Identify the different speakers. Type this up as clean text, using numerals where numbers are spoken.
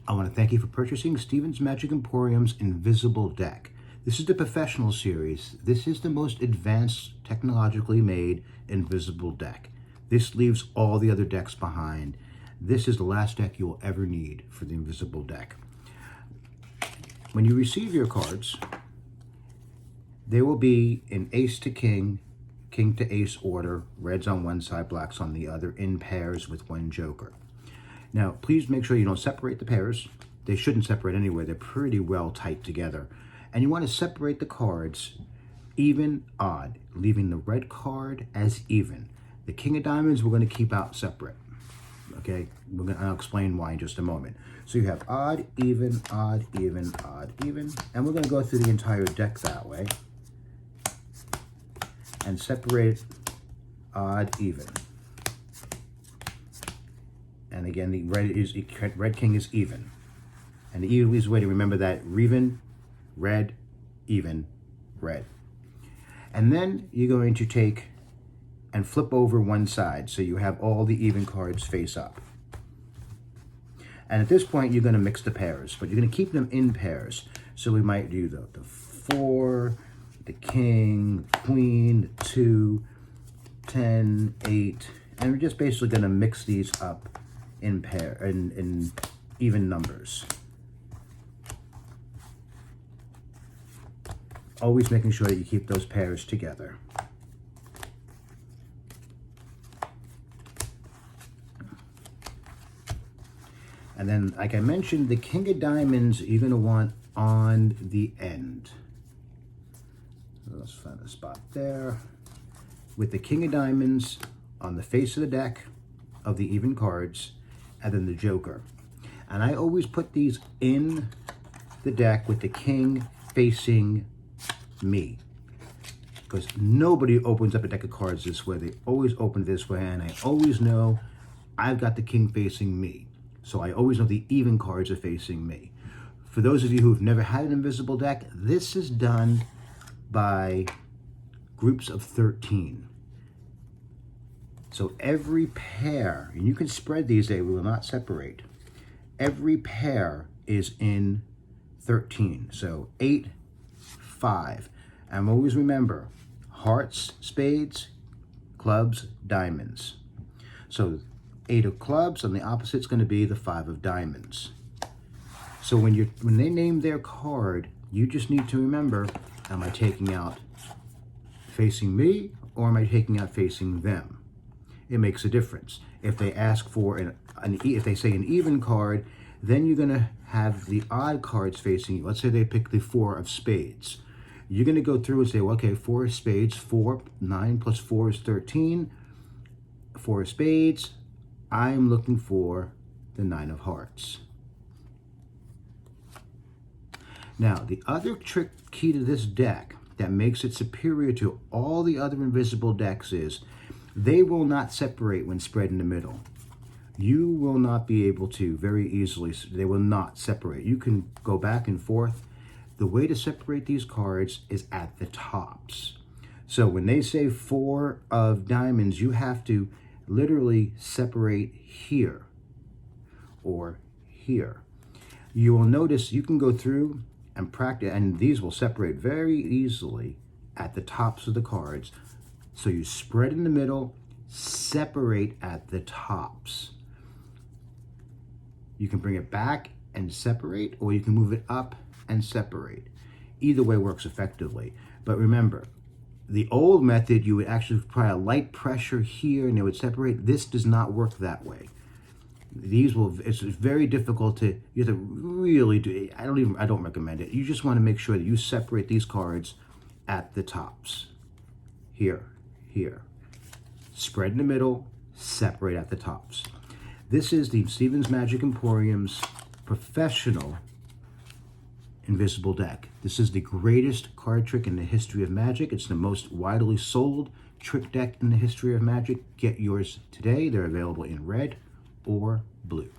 Speaker 1: I want to thank you for purchasing Stevens Magic Emporium's Invisible Deck. This is the professional series. This is the most advanced, technologically made Invisible Deck. This leaves all the other decks behind. This is the last deck you will ever need for the Invisible Deck. When you receive your cards, they will be in ace to king, king to ace order, reds on one side, blacks on the other, in pairs with one joker. Now, please make sure you don't separate the pairs. They shouldn't separate anyway. They're pretty well tight together. And you want to separate the cards even, odd, leaving the red card as even. The king of diamonds we're going to keep out separate. Okay, I'll explain why in just a moment. So you have odd, even, odd, even, odd, even. And we're going to go through the entire deck that way. And separate odd, even. And again, the red king is even. And the easiest way to remember that, even, red, even, red. And then you're going to take and flip over one side so you have all the even cards face up. And at this point, you're going to mix the pairs, but you're going to keep them in pairs. So we might do the 4, the king, the queen, the 2, 10, 8, and we're just basically going to mix these up in in even numbers. Always making sure that you keep those pairs together. And then, like I mentioned, the king of diamonds you're going to want on the end. So let's find a spot there. With the king of diamonds on the face of the deck of the even cards, and then the joker. And I always put these in the deck with the king facing me, because nobody opens up a deck of cards this way. They always open it this way, and I always know I've got the king facing me. So I always know the even cards are facing me. For those of you who've never had an invisible deck, this is done by groups of 13. So every pair, and you can spread these, they will not separate. Every pair is in 13. So 8, 5. And always remember, hearts, spades, clubs, diamonds. So 8 of clubs, on the opposite is going to be the 5 of diamonds. So when they name their card, you just need to remember, am I taking out facing me or am I taking out facing them? It makes a difference. If they ask for if they say an even card, then you're going to have the odd cards facing you. Let's say they pick the 4 of spades. You're going to go through and say, well, okay, 4 of spades, 4, 9 plus 4 is 13. 4 of spades, I'm looking for the 9 of hearts. Now, the other trick key to this deck that makes it superior to all the other invisible decks is they will not separate when spread in the middle. You will not be able to very easily, they will not separate. You can go back and forth. The way to separate these cards is at the tops. So when they say 4 of diamonds, you have to literally separate here or here. You will notice you can go through and practice, and these will separate very easily at the tops of the cards. So you spread in the middle, separate at the tops. You can bring it back and separate, or you can move it up and separate. Either way works effectively. But remember, the old method, you would actually apply a light pressure here and they would separate. This does not work that way. It's very difficult to, you have to really do, I don't recommend it. You just want to make sure that you separate these cards at the tops. Here. Spread in the middle, separate at the tops. This is the Stevens Magic Emporium's professional invisible deck. This is the greatest card trick in the history of Magic. It's the most widely sold trick deck in the history of Magic. Get yours today. They're available in red or blue.